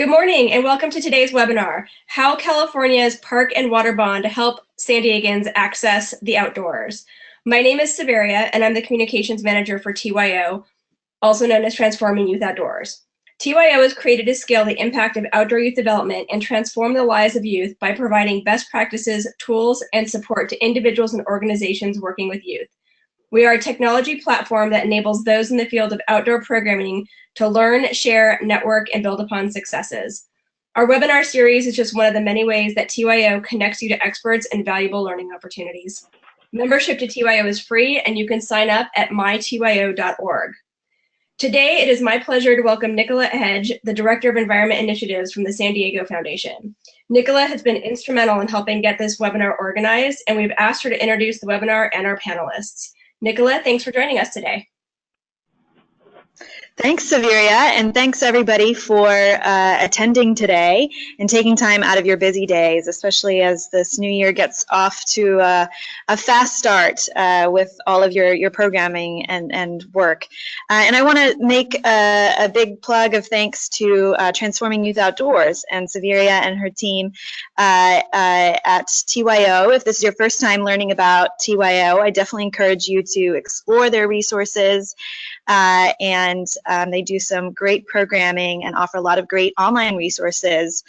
Good morning and welcome to today's webinar, How California's Park and Water Bond Help San Diegans Access the Outdoors. My name is Severia and I'm the Communications Manager for TYO, also known as Transforming Youth Outdoors. TYO is created to scale the impact of outdoor youth development and transform the lives of youth by providing best practices, tools, and support to individuals and organizations working with youth. We are a technology platform that enables those in the field of outdoor programming to learn, share, network, and build upon successes. Our webinar series is just one of the many ways that TYO connects you to experts and valuable learning opportunities. Membership to TYO is free, and you can sign up at mytyo.org. Today, it is my pleasure to welcome Nicola Hedge, the Director of Environment Initiatives from the San Diego Foundation. Nicola has been instrumental in helping get this webinar organized, and we've asked her to introduce the webinar and our panelists. Nicola, thanks for joining us today. Thanks, Severia, and thanks everybody for attending today and taking time out of your busy days, especially as this new year gets off to a fast start with all of your programming and work. And I want to make a big plug of thanks to Transforming Youth Outdoors and Severia and her team at TYO. If this is your first time learning about TYO, I definitely encourage you to explore their resources. They do some great programming and offer a lot of great online resources.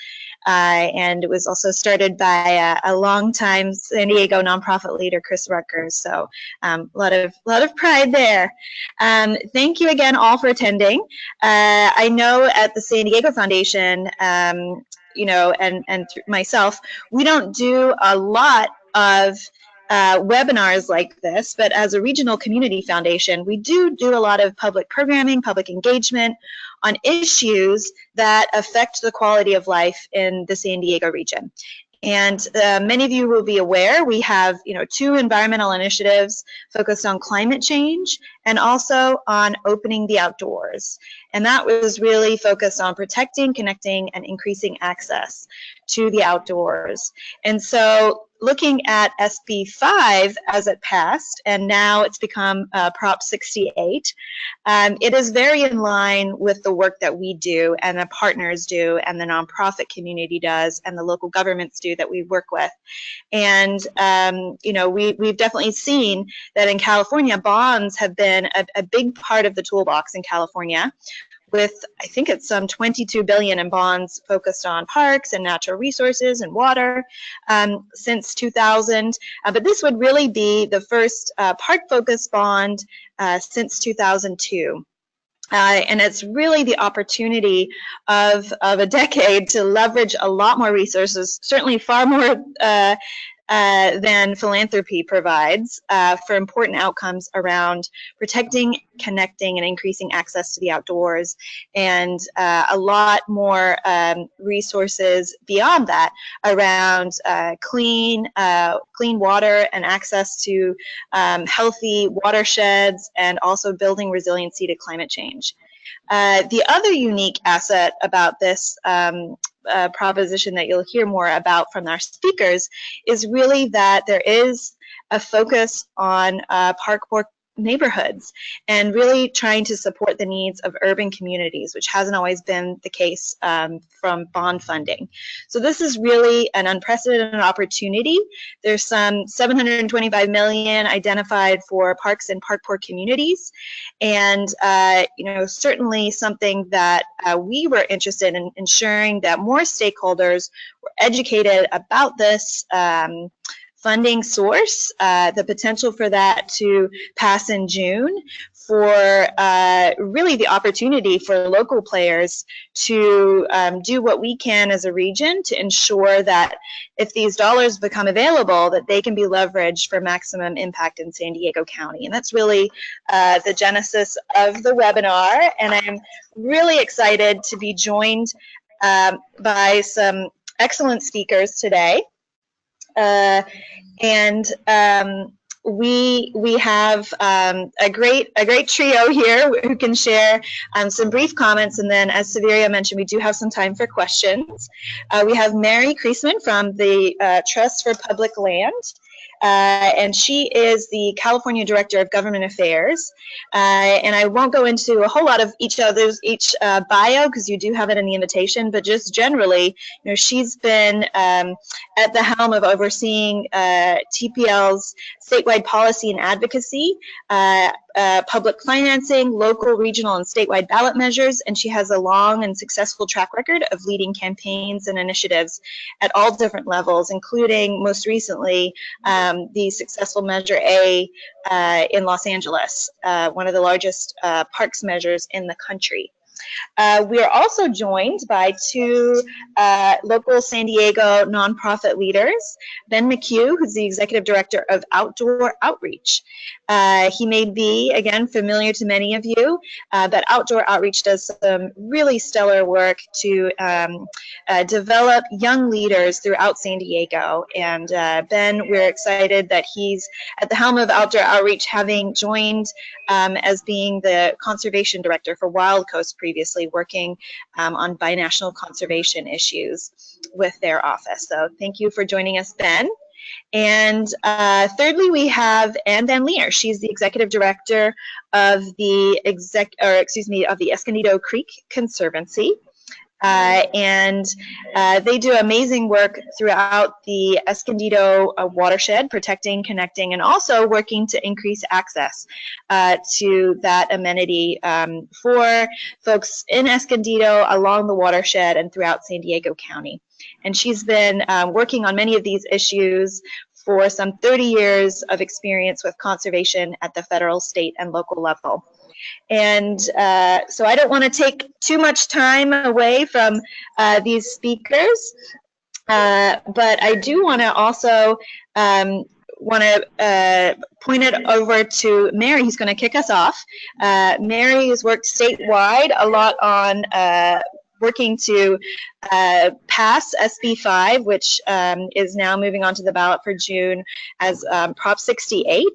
And it was also started by a longtime San Diego nonprofit leader, Chris Rutgers. So a lot of pride there. Thank you again all for attending. I know at the San Diego Foundation, you know, and myself, we don't do a lot of webinars like this, but as a regional community foundation, we do a lot of public programming, public engagement on issues that affect the quality of life in the San Diego region. And many of you will be aware we have, you know, 2 environmental initiatives focused on climate change and also on opening the outdoors. And that was really focused on protecting, connecting, and increasing access to the outdoors. And so looking at SB 5 as it passed, and now it's become Prop 68, it is very in line with the work that we do and the partners do and the nonprofit community does and the local governments do that we work with. And you know, we've definitely seen that in California, bonds have been a big part of the toolbox in California, with, I think it's some 22 billion in bonds focused on parks and natural resources and water since 2000. But this would really be the first park-focused bond since 2002. And it's really the opportunity of a decade to leverage a lot more resources, certainly far more than philanthropy provides for important outcomes around protecting, connecting, and increasing access to the outdoors, and a lot more resources beyond that around clean water and access to healthy watersheds, and also building resiliency to climate change. The other unique asset about this proposition that you'll hear more about from our speakers is really that there is a focus on park neighborhoods and really trying to support the needs of urban communities, which hasn't always been the case from bond funding. So this is really an unprecedented opportunity. There's some 725 million identified for parks and park poor communities, and you know, certainly something that we were interested in ensuring that more stakeholders were educated about this funding source, the potential for that to pass in June, for really the opportunity for local players to do what we can as a region to ensure that if these dollars become available, that they can be leveraged for maximum impact in San Diego County. And that's really the genesis of the webinar. And I'm really excited to be joined by some excellent speakers today. We have a great trio here who can share some brief comments, and then, as Severia mentioned, we do have some time for questions. We have Mary Kriesman from the Trust for Public Land, and she is the California Director of Government Affairs. And I won't go into a whole lot of each bio, because you do have it in the invitation, but just generally, she's been at the helm of overseeing TPL's statewide policy and advocacy, public financing, local, regional, and statewide ballot measures, and she has a long and successful track record of leading campaigns and initiatives at all different levels, including most recently the successful Measure A in Los Angeles, one of the largest parks measures in the country. We are also joined by two local San Diego nonprofit leaders, Ben McHugh, who's the Executive Director of Outdoor Outreach. He may be, again, familiar to many of you, but Outdoor Outreach does some really stellar work to develop young leaders throughout San Diego. And Ben, we're excited that he's at the helm of Outdoor Outreach, having joined as being the Conservation Director for Wild Coast previously, working on binational conservation issues with their office. So thank you for joining us, Ben. And thirdly, we have Ann Van Leer. She's the Executive Director of the Escondido Creek Conservancy. And they do amazing work throughout the Escondido watershed, protecting, connecting, and also working to increase access to that amenity for folks in Escondido, along the watershed, and throughout San Diego County. And she's been working on many of these issues for some 30 years of experience with conservation at the federal, state, and local level. And so I don't want to take too much time away from these speakers, but I do want to also point it over to Mary, who's going to kick us off. Mary has worked statewide a lot on working to pass SB 5, which is now moving on to the ballot for June as Prop 68.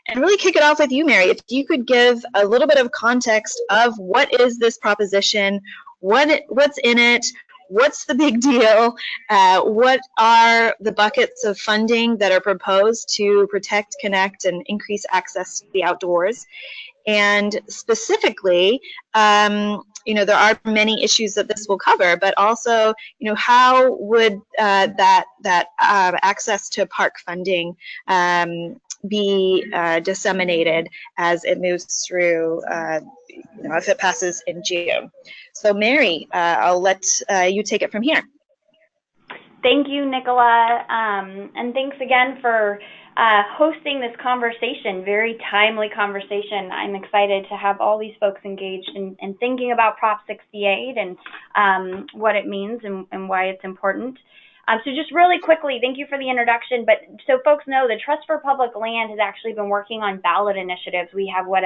And really kick it off with you, Mary. If you could give a little bit of context of what is this proposition, what's in it, what's the big deal, what are the buckets of funding that are proposed to protect, connect, and increase access to the outdoors. And specifically, there are many issues that this will cover, but also, how would that access to park funding be disseminated as it moves through, if it passes in June. So Mary, I'll let you take it from here. Thank you, Nicola, and thanks again for hosting this conversation, very timely conversation. I'm excited to have all these folks engaged in thinking about Prop 68 and what it means and why it's important. So just really quickly, thank you for the introduction, but so folks know, the Trust for Public Land has actually been working on ballot initiatives. We have what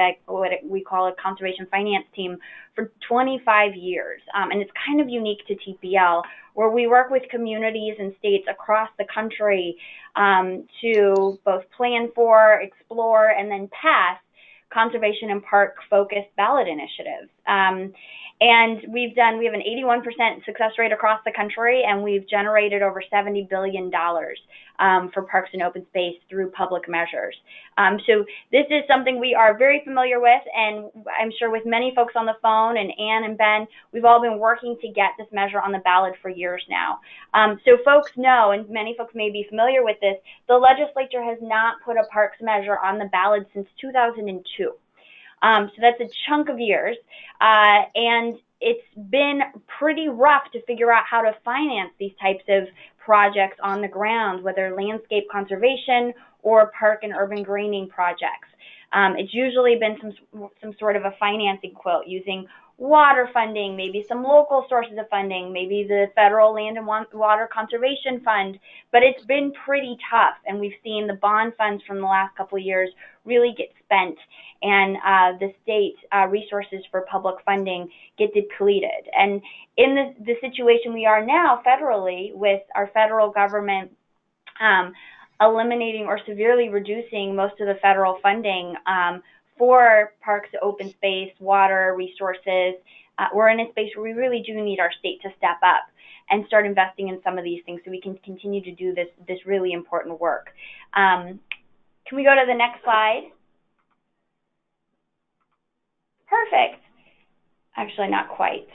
we call a conservation finance team for 25 years, and it's kind of unique to TPL, where we work with communities and states across the country to both plan for, explore, and then pass conservation and park-focused ballot initiatives. And we have an 81% success rate across the country, and we've generated over $70 billion for parks and open space through public measures. So this is something we are very familiar with, and I'm sure with many folks on the phone, and Ann and Ben, we've all been working to get this measure on the ballot for years now. So folks know, and many folks may be familiar with this, the legislature has not put a parks measure on the ballot since 2002. So that's a chunk of years, and it's been pretty rough to figure out how to finance these types of projects on the ground, whether landscape conservation or park and urban greening projects. It's usually been some sort of a financing quilt using water funding, maybe some local sources of funding, maybe the Federal Land and Water Conservation Fund, but it's been pretty tough, and we've seen the bond funds from the last couple of years really get spent, and the state resources for public funding get depleted. And in the situation we are now federally, with our federal government eliminating or severely reducing most of the federal funding for parks, open space, water resources, we're in a space where we really do need our state to step up and start investing in some of these things so we can continue to do this really important work. Can we go to the next slide? Perfect. Actually, not quite.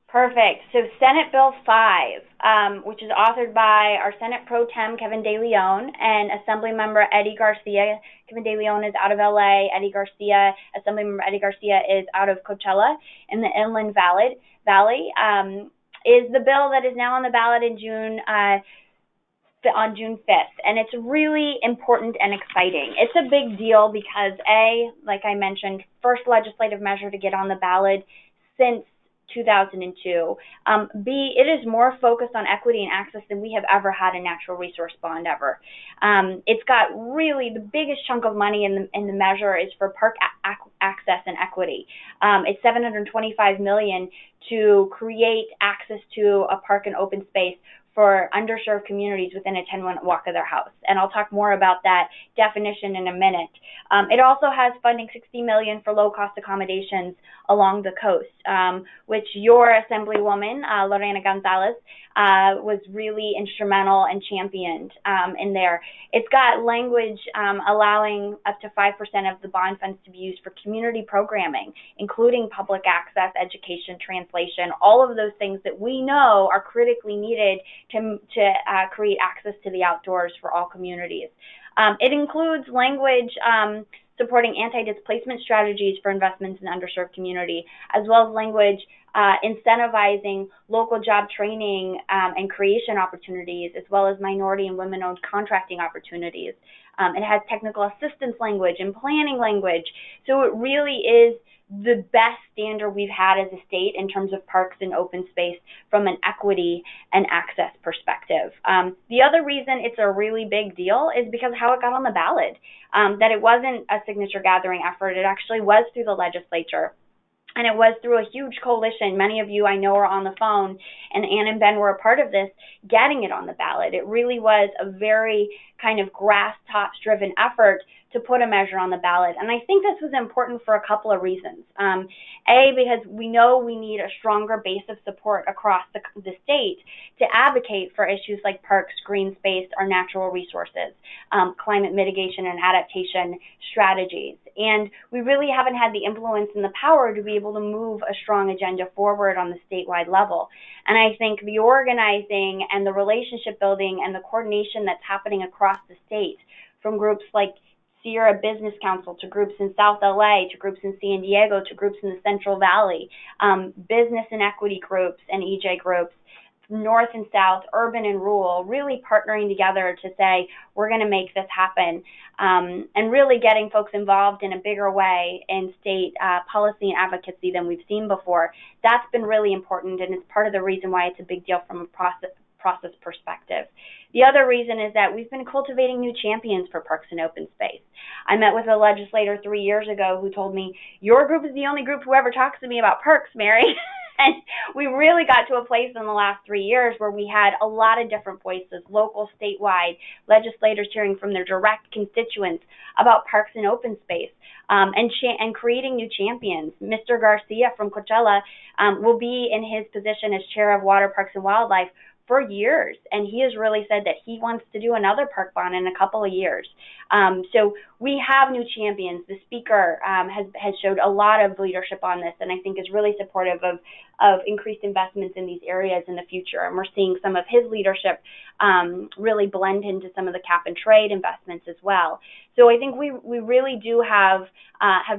Perfect. So Senate Bill 5, which is authored by our Senate Pro Tem, Kevin De Leon, and Assemblymember Eddie Garcia. Kevin De Leon is out of LA. Assemblymember Eddie Garcia is out of Coachella in the Inland Valley, is the bill that is now on the ballot in June, on June 5th. And it's really important and exciting. It's a big deal because A, like I mentioned, first legislative measure to get on the ballot since 2002. B, it is more focused on equity and access than we have ever had a natural resource bond ever. It's got really the biggest chunk of money in the measure is for park access and equity. It's $725 million to create access to a park and open space for underserved communities within a 10-minute walk of their house. And I'll talk more about that definition in a minute. It also has funding $60 million for low-cost accommodations along the coast, which your Assemblywoman, Lorena Gonzalez, was really instrumental and championed in there. It's got language allowing up to 5% of the bond funds to be used for community programming, including public access, education, translation, all of those things that we know are critically needed to create access to the outdoors for all communities. It includes language supporting anti-displacement strategies for investments in underserved community, as well as language incentivizing local job training and creation opportunities, as well as minority and women-owned contracting opportunities. It has technical assistance language and planning language. So it really is the best standard we've had as a state in terms of parks and open space from an equity and access perspective. The other reason it's a really big deal is because how it got on the ballot, that it wasn't a signature gathering effort. It actually was through the legislature. And it was through a huge coalition. Many of you I know are on the phone, and Ann and Ben were a part of this, getting it on the ballot. It really was a very kind of grass-tops driven effort to put a measure on the ballot. And I think this was important for a couple of reasons. A, because we know we need a stronger base of support across the state to advocate for issues like parks, green space, our natural resources, climate mitigation and adaptation strategies. And we really haven't had the influence and the power to be able to move a strong agenda forward on the statewide level. And I think the organizing and the relationship building and the coordination that's happening across the state, from groups like Sierra Business Council to groups in South LA, to groups in San Diego, to groups in the Central Valley, business and equity groups and EJ groups, north and south, urban and rural, really partnering together to say, we're going to make this happen, and really getting folks involved in a bigger way in state policy and advocacy than we've seen before. That's been really important, and it's part of the reason why it's a big deal from a process perspective. The other reason is that we've been cultivating new champions for parks and open space. I met with a legislator 3 years ago who told me, your group is the only group who ever talks to me about parks, Mary. And we really got to a place in the last 3 years where we had a lot of different voices, local, statewide, legislators hearing from their direct constituents about parks and open space, and creating new champions. Mr. Garcia from Coachella will be in his position as chair of Water, Parks, and Wildlife for years, and he has really said that he wants to do another park bond in a couple of years. So we have new champions. The speaker has showed a lot of leadership on this, and I think is really supportive of increased investments in these areas in the future. And we're seeing some of his leadership really blend into some of the cap and trade investments as well. So I think we really do have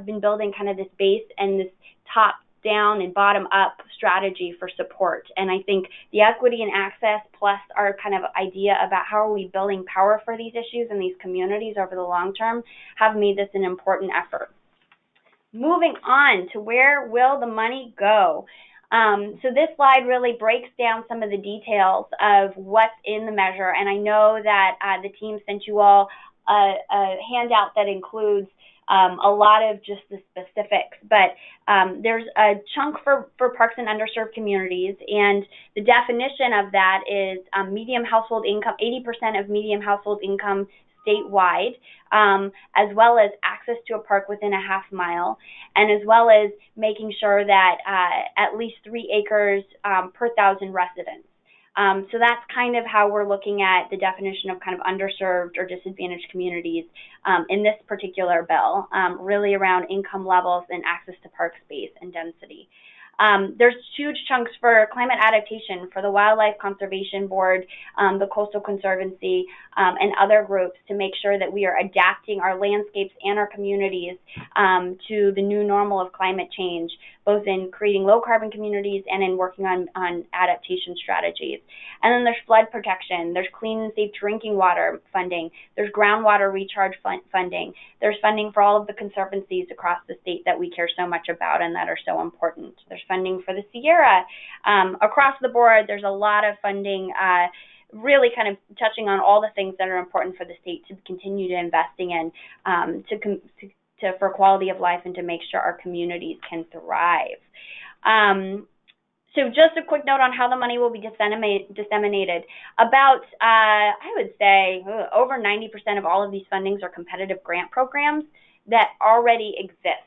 been building kind of this base and this top down and bottom up strategy for support. And I think the equity and access plus our kind of idea about how are we building power for these issues in these communities over the long term have made this an important effort. Moving on to where will the money go? So this slide really breaks down some of the details of what's in the measure. And I know that the team sent you all a handout that includes a lot of just the specifics, but there's a chunk for parks and underserved communities, and the definition of that is medium household income, 80% of medium household income statewide, as well as access to a park within a half mile, and as well as making sure that at least 3 acres per 1,000 residents. So that's kind of how we're looking at the definition of kind of underserved or disadvantaged communities in this particular bill, really around income levels and access to park space and density. There's huge chunks for climate adaptation for the Wildlife Conservation Board, the Coastal Conservancy, and other groups to make sure that we are adapting our landscapes and our communities to the new normal of climate change, both in creating low carbon communities and in working on adaptation strategies. And then there's flood protection, there's clean and safe drinking water funding, there's groundwater recharge funding, there's funding for all of the conservancies across the state that we care so much about and that are so important. There's funding for the Sierra. Across the board, there's a lot of funding really kind of touching on all the things that are important for the state to continue to investing in for quality of life and to make sure our communities can thrive. So just a quick note on how the money will be disseminated. About, I would say, over 90% of all of these fundings are competitive grant programs that already exist.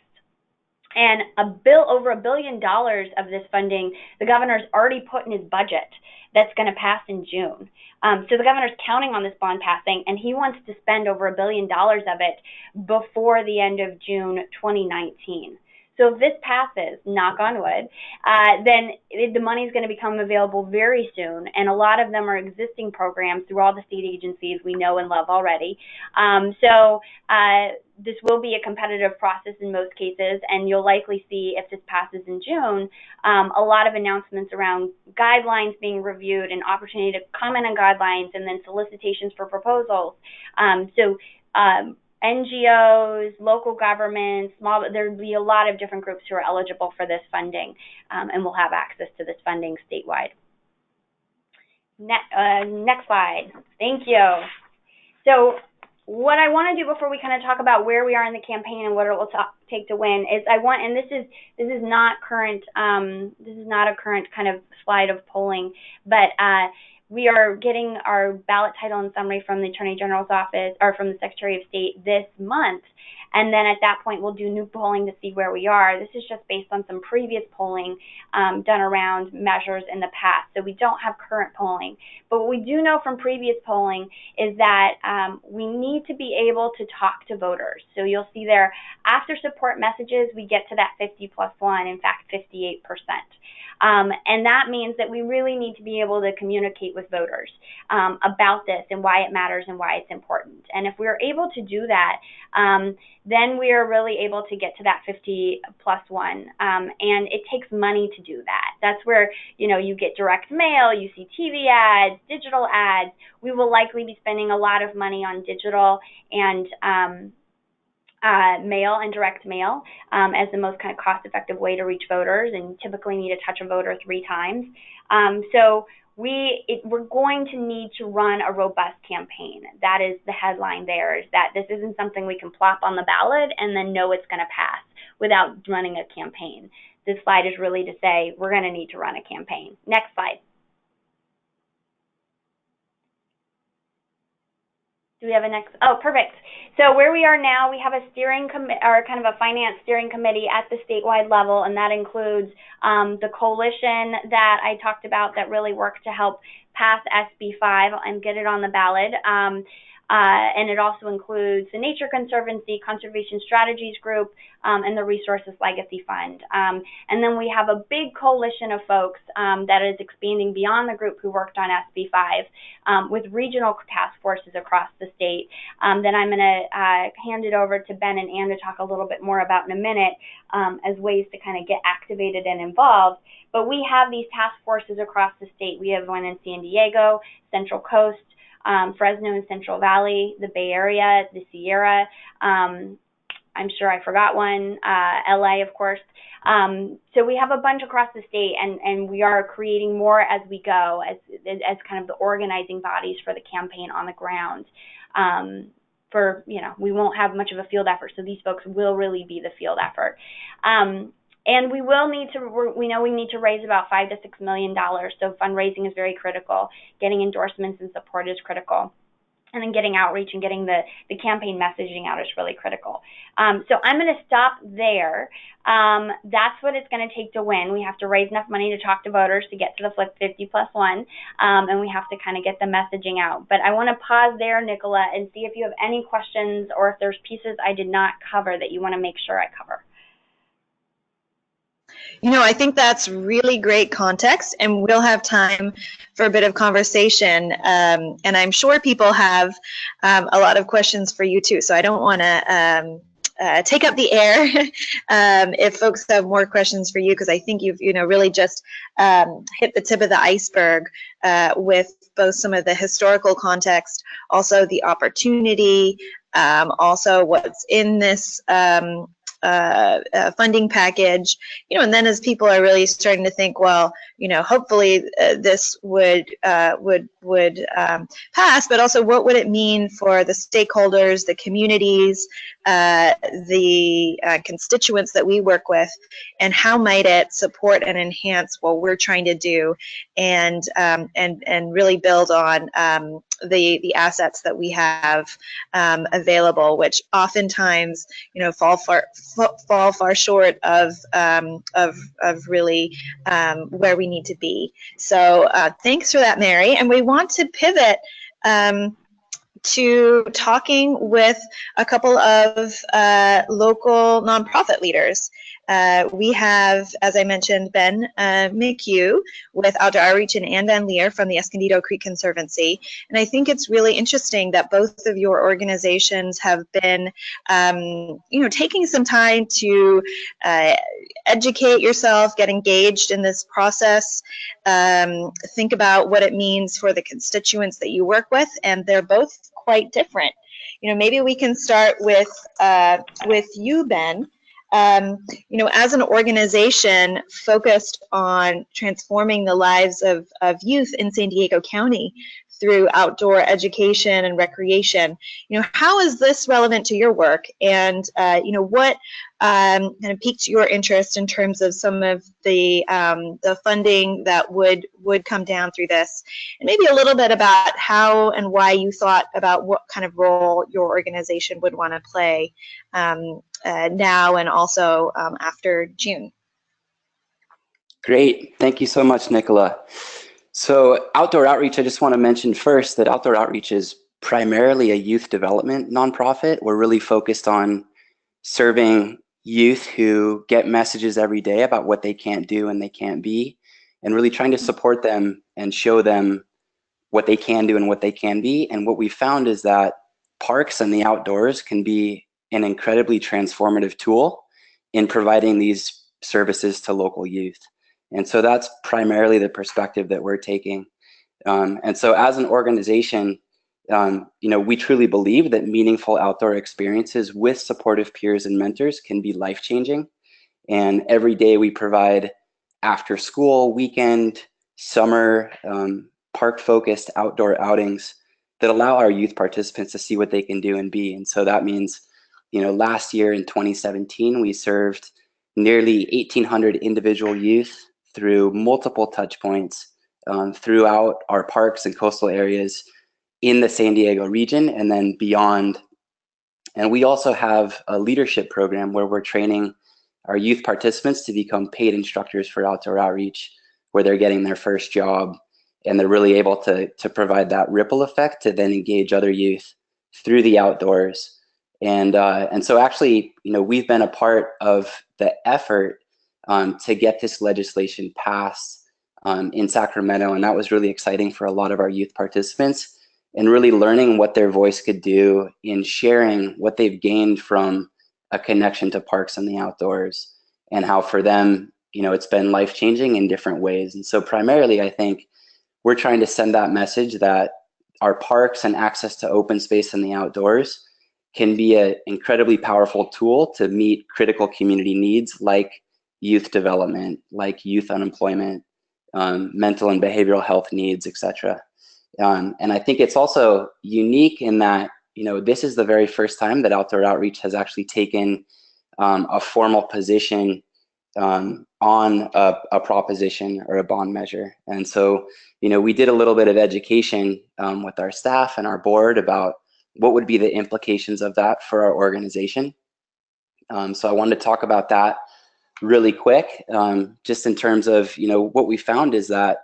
And over $1 billion of this funding, the governor's already put in his budget that's going to pass in June. So the governor's counting on this bond passing, and he wants to spend over $1 billion of it before the end of June 2019. So if this passes, knock on wood, then the money is going to become available very soon, and a lot of them are existing programs through all the state agencies we know and love already. This will be a competitive process in most cases, and you'll likely see, if this passes in June, a lot of announcements around guidelines being reviewed and opportunity to comment on guidelines, and then solicitations for proposals. NGOs, local governments, there'll be a lot of different groups who are eligible for this funding, and will have access to this funding statewide. Next slide. Thank you. So what I want to do before we kind of talk about where we are in the campaign and what it will take to win is and this is not current, this is not a current kind of slide of polling, but we are getting our ballot title and summary from the Attorney General's office, or from the Secretary of State, this month. And then at that point, we'll do new polling to see where we are. This is just based on some previous polling done around measures in the past. So we don't have current polling. But what we do know from previous polling is that we need to be able to talk to voters. So you'll see there, after support messages, we get to that 50+1, in fact, 58%. And that means that we really need to be able to communicate with voters about this and why it matters and why it's important. And if we're able to do that, then we are really able to get to that 50+1. And it takes money to do that. That's where, you get direct mail, you see TV ads, digital ads. We will likely be spending a lot of money on digital and mail and direct mail as the most kind of cost-effective way to reach voters, and typically need to touch a voter 3 times. So we're going to need to run a robust campaign. That is the headline there, is that this isn't something we can plop on the ballot and then know it's going to pass without running a campaign. This slide is really to say we're going to need to run a campaign. Next slide. Do we have a next? Oh, perfect. So where we are now, we have a steering committee, or kind of a finance steering committee at the statewide level, and that includes the coalition that I talked about that really worked to help pass SB 5 and get it on the ballot. And it also includes the Nature Conservancy, Conservation Strategies Group, and the Resources Legacy Fund. And then we have a big coalition of folks that is expanding beyond the group who worked on SB 5 with regional task forces across the state that I'm going to hand it over to Ben and Ann to talk a little bit more about in a minute as ways to kind of get activated and involved. But we have these task forces across the state. We have one in San Diego, Central Coast, Fresno and Central Valley, the Bay Area, the Sierra. I'm sure I forgot one, LA, of course. So we have a bunch across the state, and we are creating more as we go, as kind of the organizing bodies for the campaign on the ground. We won't have much of a field effort, so these folks will really be the field effort. And we will need to, we know we need to raise about $5 to $6 million, so fundraising is very critical. Getting endorsements and support is critical. And then getting outreach and getting the campaign messaging out is really critical. So I'm going to stop there. That's what it's going to take to win. We have to raise enough money to talk to voters to get to the Flip 50+1, and we have to kind of get the messaging out. But I want to pause there, Nicola, and see if you have any questions or if there's pieces I did not cover that you want to make sure I cover. I think that's really great context, and we'll have time for a bit of conversation. And I'm sure people have a lot of questions for you too, so I don't want to take up the air if folks have more questions for you, because I think you've really just hit the tip of the iceberg with both some of the historical context, also the opportunity, also what's in this funding package, and then as people are really starting to think, well, hopefully this would pass, but also what would it mean for the stakeholders, the communities, the constituents that we work with, and how might it support and enhance what we're trying to do, and really build on the assets that we have available, which oftentimes fall far short of really where we need to be. So thanks for that, Mary. And we want to pivot to talking with a couple of local nonprofit leaders. We have, as I mentioned, Ben McHugh with Outdoor Outreach and Ann Van Leer from the Escondido Creek Conservancy. And I think it's really interesting that both of your organizations have been, taking some time to educate yourself, get engaged in this process, think about what it means for the constituents that you work with, and they're both quite different. Maybe we can start with you, Ben. As an organization focused on transforming the lives of youth in San Diego County through outdoor education and recreation, how is this relevant to your work? And, what kind of piqued your interest in terms of some of the funding that would come down through this? And maybe a little bit about how and why you thought about what kind of role your organization would want to play now and also after June. Great. Thank you so much, Nicola. So Outdoor Outreach, I just want to mention first that Outdoor Outreach is primarily a youth development nonprofit. We're really focused on serving youth who get messages every day about what they can't do and they can't be, and really trying to support them and show them what they can do and what they can be. And what we found is that parks and the outdoors can be an incredibly transformative tool in providing these services to local youth. And so that's primarily the perspective that we're taking. And so as an organization, we truly believe that meaningful outdoor experiences with supportive peers and mentors can be life-changing. And every day we provide after school, weekend, summer, park-focused outdoor outings that allow our youth participants to see what they can do and be. And so that means, last year in 2017, we served nearly 1,800 individual youth through multiple touch points throughout our parks and coastal areas in the San Diego region and then beyond. And we also have a leadership program where we're training our youth participants to become paid instructors for outdoor outreach, where they're getting their first job and they're really able to provide that ripple effect to then engage other youth through the outdoors. And so actually, we've been a part of the effort to get this legislation passed in Sacramento, and that was really exciting for a lot of our youth participants, and really learning what their voice could do in sharing what they've gained from a connection to parks and the outdoors, and how for them, it's been life-changing in different ways. And so primarily, I think we're trying to send that message that our parks and access to open space in the outdoors can be an incredibly powerful tool to meet critical community needs like youth development, like youth unemployment, mental and behavioral health needs, etc. And I think it's also unique in that, this is the very first time that Outdoor Outreach has actually taken a formal position on a proposition or a bond measure. And so, we did a little bit of education with our staff and our board about what would be the implications of that for our organization. So I wanted to talk about that really quick, just in terms of, what we found is that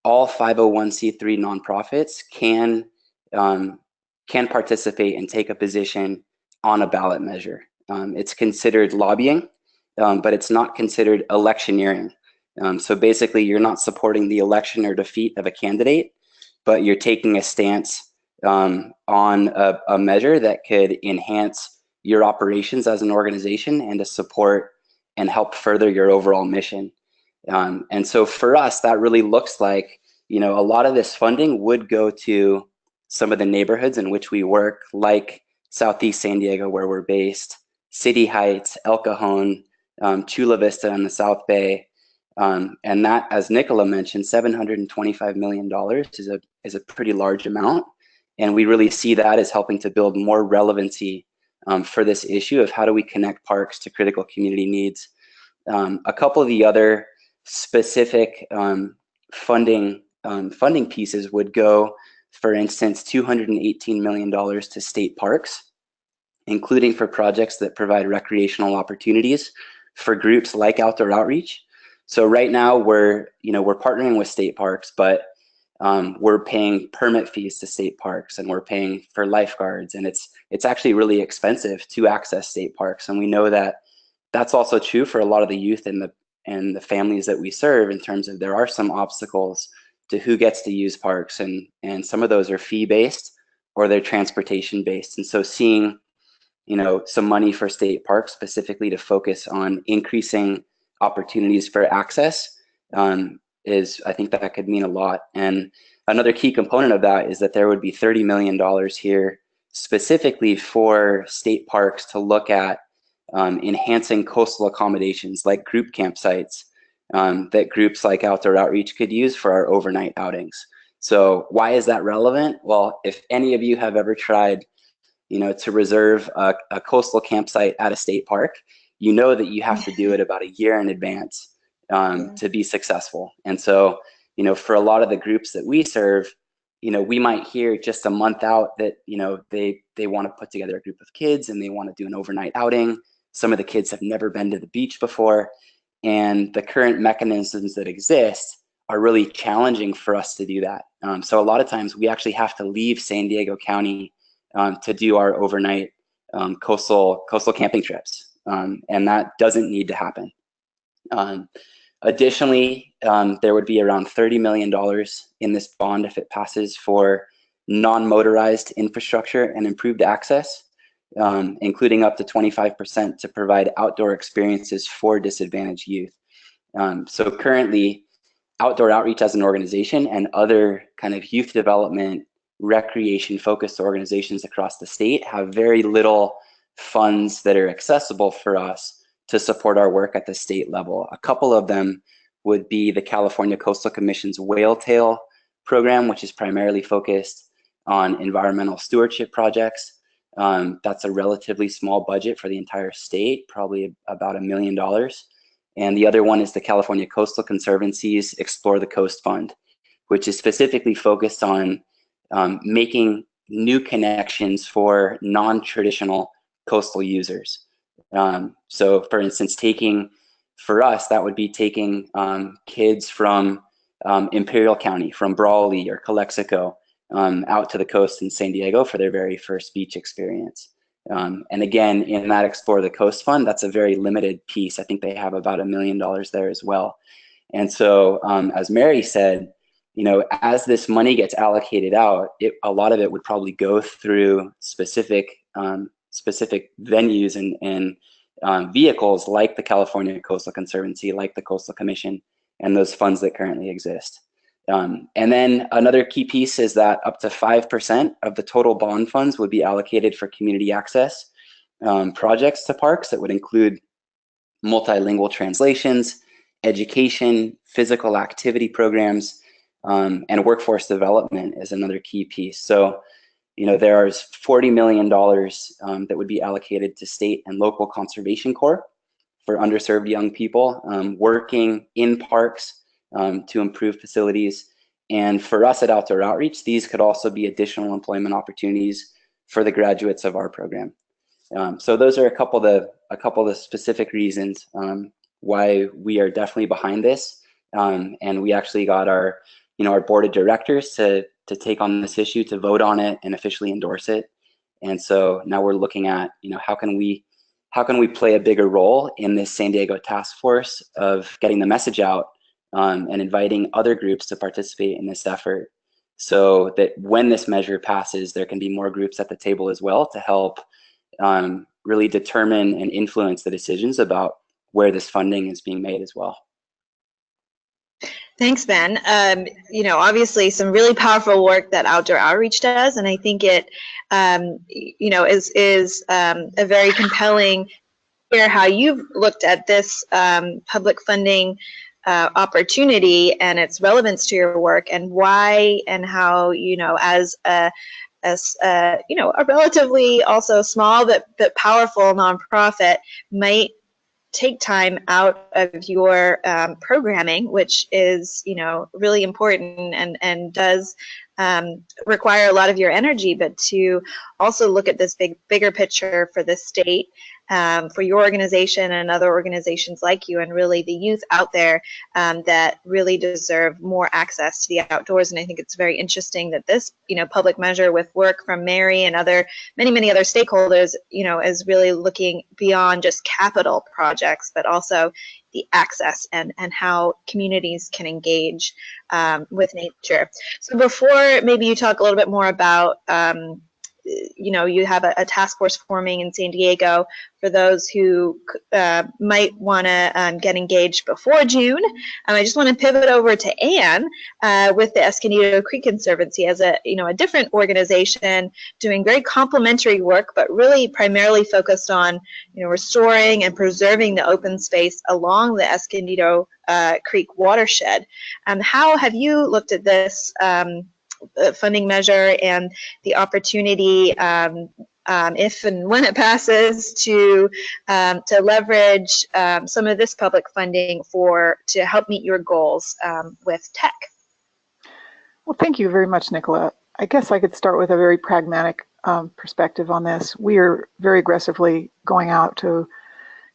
all 501c3 nonprofits can participate and take a position on a ballot measure. It's considered lobbying, but it's not considered electioneering. So basically, you're not supporting the election or defeat of a candidate, but you're taking a stance on a measure that could enhance your operations as an organization and to support and help further your overall mission. And so for us, that really looks like, a lot of this funding would go to some of the neighborhoods in which we work, like Southeast San Diego, where we're based, City Heights, El Cajon, Chula Vista in the South Bay. And that, as Nicola mentioned, $725 million is a pretty large amount. And we really see that as helping to build more relevancy for this issue of how do we connect parks to critical community needs. A couple of the other specific funding pieces would go, for instance, $218 million to state parks, including for projects that provide recreational opportunities for groups like Outdoor Outreach. So right now we're partnering with state parks, but we're paying permit fees to state parks, and we're paying for lifeguards, and it's actually really expensive to access state parks. And we know that that's also true for a lot of the youth and the families that we serve, in terms of there are some obstacles to who gets to use parks, and some of those are fee-based or they're transportation-based. And so seeing, some money for state parks specifically to focus on increasing opportunities for access I think that could mean a lot. And another key component of that is that there would be $30 million here specifically for state parks to look at enhancing coastal accommodations like group campsites that groups like Outdoor Outreach could use for our overnight outings. So why is that relevant? Well, if any of you have ever tried, to reserve a coastal campsite at a state park, you know that you have to do it about a year in advance to be successful. And so, for a lot of the groups that we serve, we might hear just a month out that, they want to put together a group of kids and they want to do an overnight outing. Some of the kids have never been to the beach before, and the current mechanisms that exist are really challenging for us to do that. So a lot of times we actually have to leave San Diego County to do our overnight coastal camping trips, and that doesn't need to happen. Additionally, there would be around $30 million in this bond if it passes for non-motorized infrastructure and improved access, including up to 25% to provide outdoor experiences for disadvantaged youth. So currently, Outdoor Outreach as an organization and other kind of youth development, recreation-focused organizations across the state have very little funds that are accessible for us to support our work at the state level. A couple of them would be the California Coastal Commission's Whale Tail program, which is primarily focused on environmental stewardship projects. That's a relatively small budget for the entire state, probably about $1 million. And the other one is the California Coastal Conservancy's Explore the Coast Fund, which is specifically focused on making new connections for non-traditional coastal users. So for instance, for us, that would be taking kids from Imperial County, from Brawley or Calexico, out to the coast in San Diego for their very first beach experience. And again, in that Explore the Coast Fund, that's a very limited piece. I think they have about $1 million there as well. And so as Mary said, as this money gets allocated out, a lot of it would probably go through specific venues and vehicles like the California Coastal Conservancy, like the Coastal Commission, and those funds that currently exist. And then another key piece is that up to 5% of the total bond funds would be allocated for community access projects to parks that would include multilingual translations, education, physical activity programs, and workforce development is another key piece. So, there's $40 million that would be allocated to state and local conservation corps for underserved young people, working in parks to improve facilities. And for us at Outdoor Outreach, these could also be additional employment opportunities for the graduates of our program. So those are a couple of the specific reasons why we are definitely behind this. And we actually got our board of directors to take on this issue, to vote on it and officially endorse it. And so now we're looking at, how can we play a bigger role in this San Diego task force of getting the message out and inviting other groups to participate in this effort, so that when this measure passes, there can be more groups at the table as well to help really determine and influence the decisions about where this funding is being made as well. Thanks, Ben. Obviously some really powerful work that Outdoor Outreach does, and I think it, is a very compelling hear how you've looked at this public funding opportunity and its relevance to your work, and why and how, as a relatively also small but powerful nonprofit might take time out of your programming, which is, really important and does require a lot of your energy, but to also look at this bigger picture for the state, for your organization and other organizations like you, and really the youth out there that really deserve more access to the outdoors. And I think it's very interesting that this, public measure, with work from Mary and many other stakeholders, is really looking beyond just capital projects, but also the access and how communities can engage with nature. So before maybe you talk a little bit more about you have a task force forming in San Diego for those who might want to get engaged before June. I just want to pivot over to Anne with the Escondido Creek Conservancy as a different organization doing very complementary work, but really primarily focused on restoring and preserving the open space along the Escondido Creek watershed. How have you looked at this funding measure and the opportunity, if and when it passes, to leverage some of this public funding to help meet your goals with tech? Well, thank you very much, Nicola. I guess I could start with a very pragmatic perspective on this. We are very aggressively going out to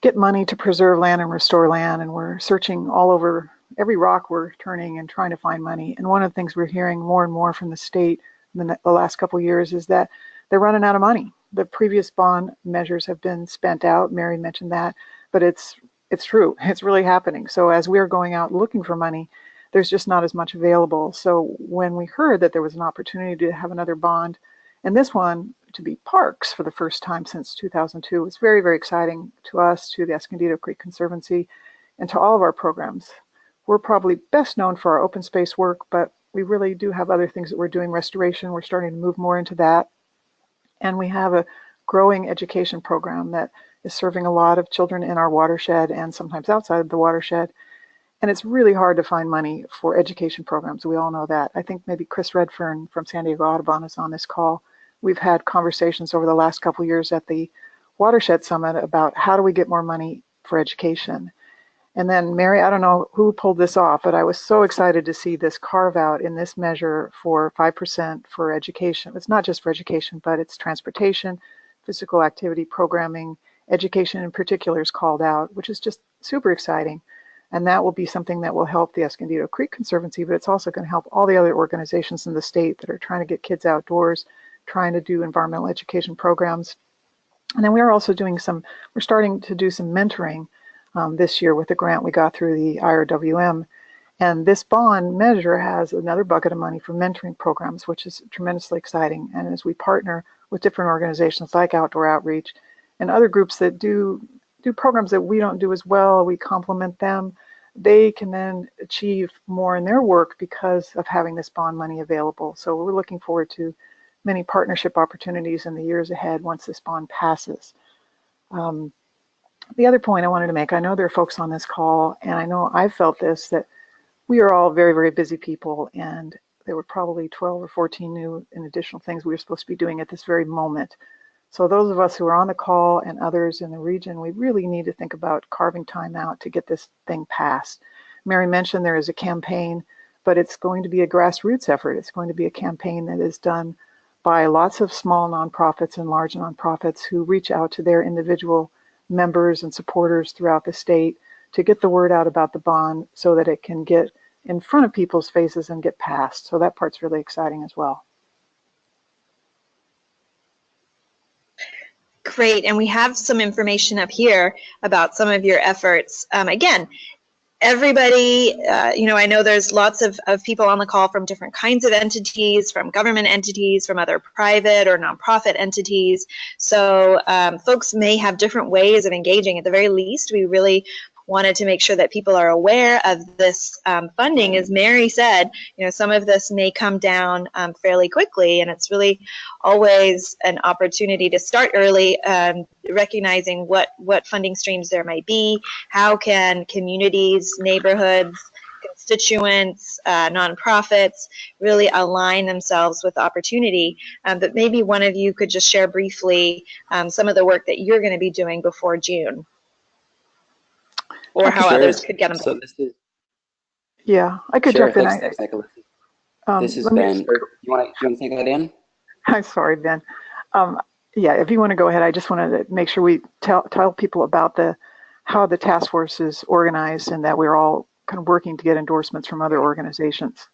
get money to preserve land and restore land, and we're searching all over every rock we're turning and trying to find money. And one of the things we're hearing more and more from the state in the last couple of years is that they're running out of money. The previous bond measures have been spent out. Mary mentioned that, but it's true. It's really happening. So as we're going out looking for money, there's just not as much available. So when we heard that there was an opportunity to have another bond, and this one to be parks for the first time since 2002, it was very, very exciting to us, to the Escondido Creek Conservancy, and to all of our programs. We're probably best known for our open space work, but we really do have other things that we're doing. Restoration, we're starting to move more into that. And we have a growing education program that is serving a lot of children in our watershed and sometimes outside of the watershed. And it's really hard to find money for education programs. We all know that. I think maybe Chris Redfern from San Diego Audubon is on this call. We've had conversations over the last couple of years at the Watershed Summit about how do we get more money for education. And then Mary, I don't know who pulled this off, but I was so excited to see this carve out in this measure for 5% for education. It's not just for education, but it's transportation, physical activity programming, education in particular is called out, which is just super exciting. And that will be something that will help the Escondido Creek Conservancy, but it's also going to help all the other organizations in the state that are trying to get kids outdoors, trying to do environmental education programs. And then we're starting to do some mentoring this year with the grant we got through the IRWM. And this bond measure has another bucket of money for mentoring programs, which is tremendously exciting. And as we partner with different organizations like Outdoor Outreach and other groups that do programs that we don't do as well, we complement them, they can then achieve more in their work because of having this bond money available. So we're looking forward to many partnership opportunities in the years ahead once this bond passes. The other point I wanted to make, I know there are folks on this call, and I know I've felt this, that we are all very, very busy people, and there were probably 12 or 14 new and additional things we were supposed to be doing at this very moment. So those of us who are on the call and others in the region, we really need to think about carving time out to get this thing passed. Mary mentioned there is a campaign, but it's going to be a grassroots effort. It's going to be a campaign that is done by lots of small nonprofits and large nonprofits who reach out to their individual members and supporters throughout the state to get the word out about the bond so that it can get in front of people's faces and get passed. So that part's really exciting as well. Great, and we have some information up here about some of your efforts. Again, everybody, I know there's lots of people on the call from different kinds of entities, from government entities, from other private or nonprofit entities. So folks may have different ways of engaging. At the very least, we really wanted to make sure that people are aware of this funding. As Mary said, some of this may come down fairly quickly, and it's really always an opportunity to start early, recognizing what funding streams there might be, how can communities, neighborhoods, constituents, nonprofits really align themselves with opportunity. But maybe one of you could just share briefly some of the work that you're going to be doing before June, or how others could get involved. So this is, Yeah, I could jump in. Thanks, Nicholas. This has been, you want to take that in? I'm sorry, Ben. Yeah, if you want to go ahead, I just wanted to make sure we tell people about how the task force is organized and that we're all kind of working to get endorsements from other organizations.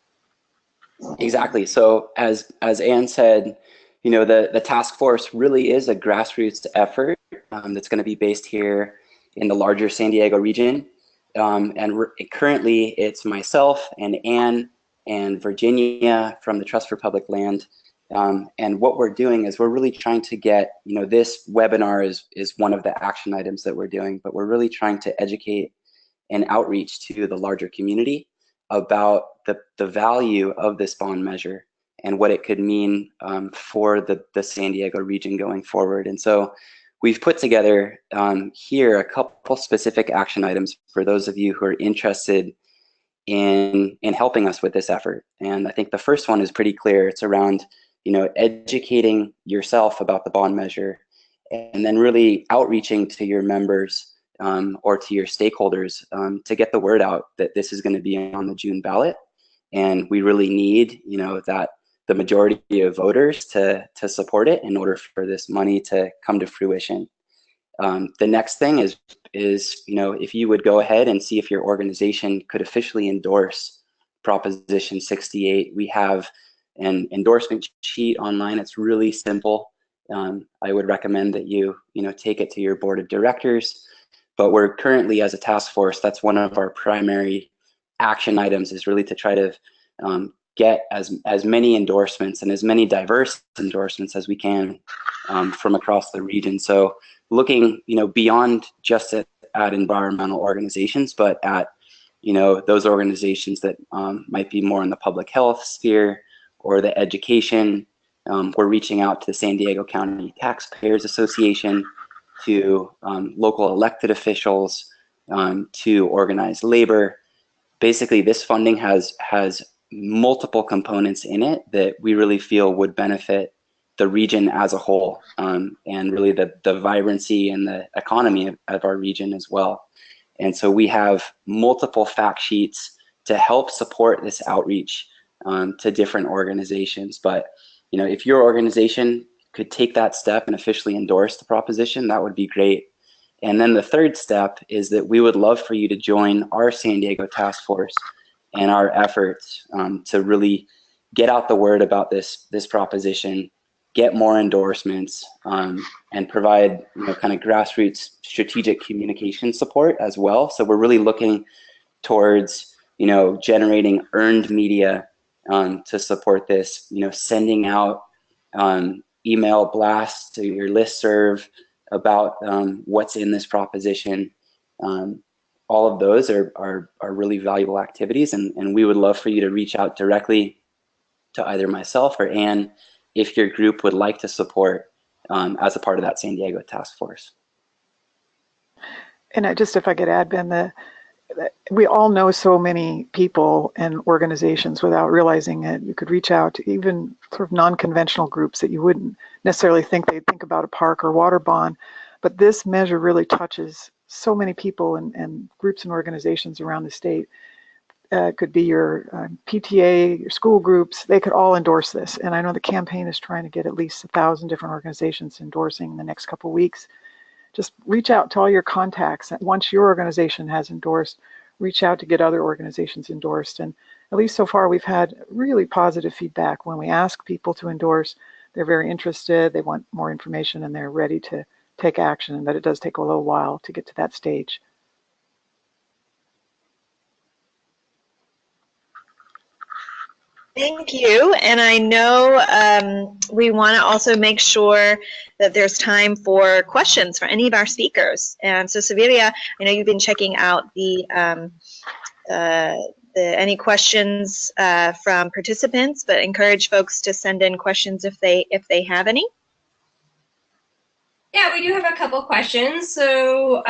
Exactly. So as Ann said, the task force really is a grassroots effort that's going to be based here in the larger San Diego region. And currently it's myself and Ann and Virginia from the Trust for Public Land. And what we're doing is we're really trying to get, this webinar is one of the action items that we're doing, but we're really trying to educate and outreach to the larger community about the value of this bond measure and what it could mean for the San Diego region going forward. And so we've put together here a couple specific action items for those of you who are interested in helping us with this effort. And I think the first one is pretty clear. It's around educating yourself about the bond measure, and then really outreaching to your members or to your stakeholders to get the word out that this is going to be on the June ballot. And we really need, that the majority of voters to support it in order for this money to come to fruition. The next thing is, if you would go ahead and see if your organization could officially endorse Proposition 68. We have an endorsement sheet online. It's really simple. I would recommend that you take it to your board of directors. But we're currently, as a task force, that's one of our primary action items, is really to try to get as many endorsements and as many diverse endorsements as we can from across the region. So looking, beyond just at environmental organizations, but at those organizations that might be more in the public health sphere or the education. We're reaching out to the San Diego County Taxpayers Association, to local elected officials, to organized labor. Basically, this funding has multiple components in it that we really feel would benefit the region as a whole, and really the vibrancy and the economy of our region as well. And so we have multiple fact sheets to help support this outreach to different organizations. But if your organization could take that step and officially endorse the proposition, that would be great. And then the third step is that we would love for you to join our San Diego task force and our efforts to really get out the word about this proposition, get more endorsements, and provide kind of grassroots strategic communication support as well. So we're really looking towards generating earned media to support this, sending out email blasts to your listserv about what's in this proposition. All of those are really valuable activities, and we would love for you to reach out directly to either myself or Ann if your group would like to support as a part of that San Diego task force. And just if I could add, Ben, we all know so many people and organizations without realizing it. You could reach out to even sort of non-conventional groups that you wouldn't necessarily think they'd think about a park or water bond. But this measure really touches so many people and groups and organizations around the state. It could be your PTA, your school groups, they could all endorse this. And I know the campaign is trying to get at least 1,000 different organizations endorsing in the next couple of weeks. Just reach out to all your contacts. Once your organization has endorsed, reach out to get other organizations endorsed. And at least so far, we've had really positive feedback. When we ask people to endorse, they're very interested, they want more information, and they're ready to take action, and that it does take a little while to get to that stage. Thank you. And I know we want to also make sure that there's time for questions for any of our speakers. And so, Severia, I know you've been checking out the any questions from participants, but encourage folks to send in questions if they have any. Yeah, we do have a couple questions. So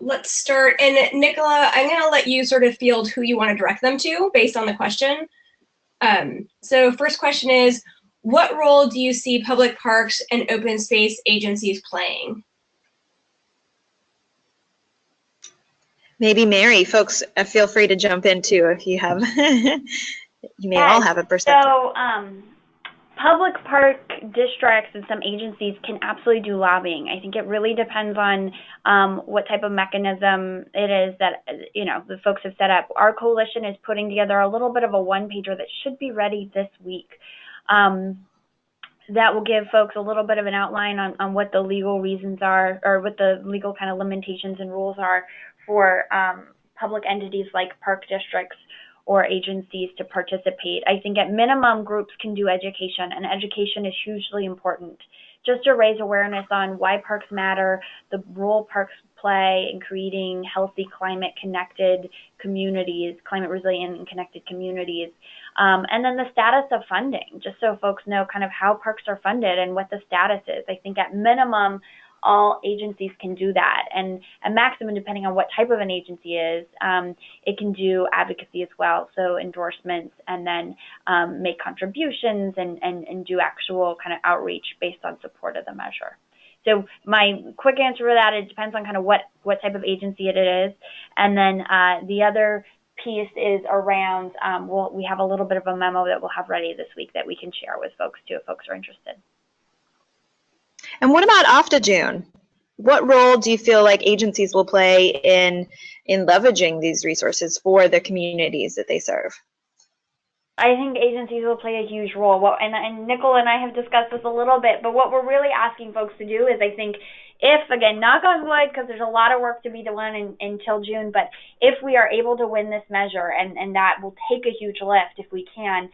let's start. And Nicola, I'm going to let you sort of field who you want to direct them to based on the question. So first question is, what role do you see public parks and open space agencies playing? Maybe Mary, folks, feel free to jump in too if you have, you may all have a perspective. So public park districts and some agencies can absolutely do lobbying. I think it really depends on what type of mechanism it is that the folks have set up. Our coalition is putting together a little bit of a one-pager that should be ready this week. That will give folks a little bit of an outline on what the legal reasons are, or what the legal kind of limitations and rules are for public entities like park districts or agencies to participate. I think at minimum groups can do education, and education is hugely important. Just to raise awareness on why parks matter, the role parks play in creating healthy climate-connected communities, climate-resilient and connected communities. And then the status of funding, just so folks know kind of how parks are funded and what the status is. I think at minimum, all agencies can do that. And at maximum, depending on what type of an agency is, it can do advocacy as well, so endorsements, and then make contributions and do actual kind of outreach based on support of the measure. So my quick answer to that, it depends on kind of what type of agency it is. And then the other piece is around, we have a little bit of a memo that we'll have ready this week that we can share with folks too if folks are interested. And what about after June? What role do you feel like agencies will play in leveraging these resources for the communities that they serve? I think agencies will play a huge role. Well, and Nicole and I have discussed this a little bit, but what we're really asking folks to do is, I think, if, again, knock on wood, because there's a lot of work to be done until June, but if we are able to win this measure, and that will take a huge lift if we can,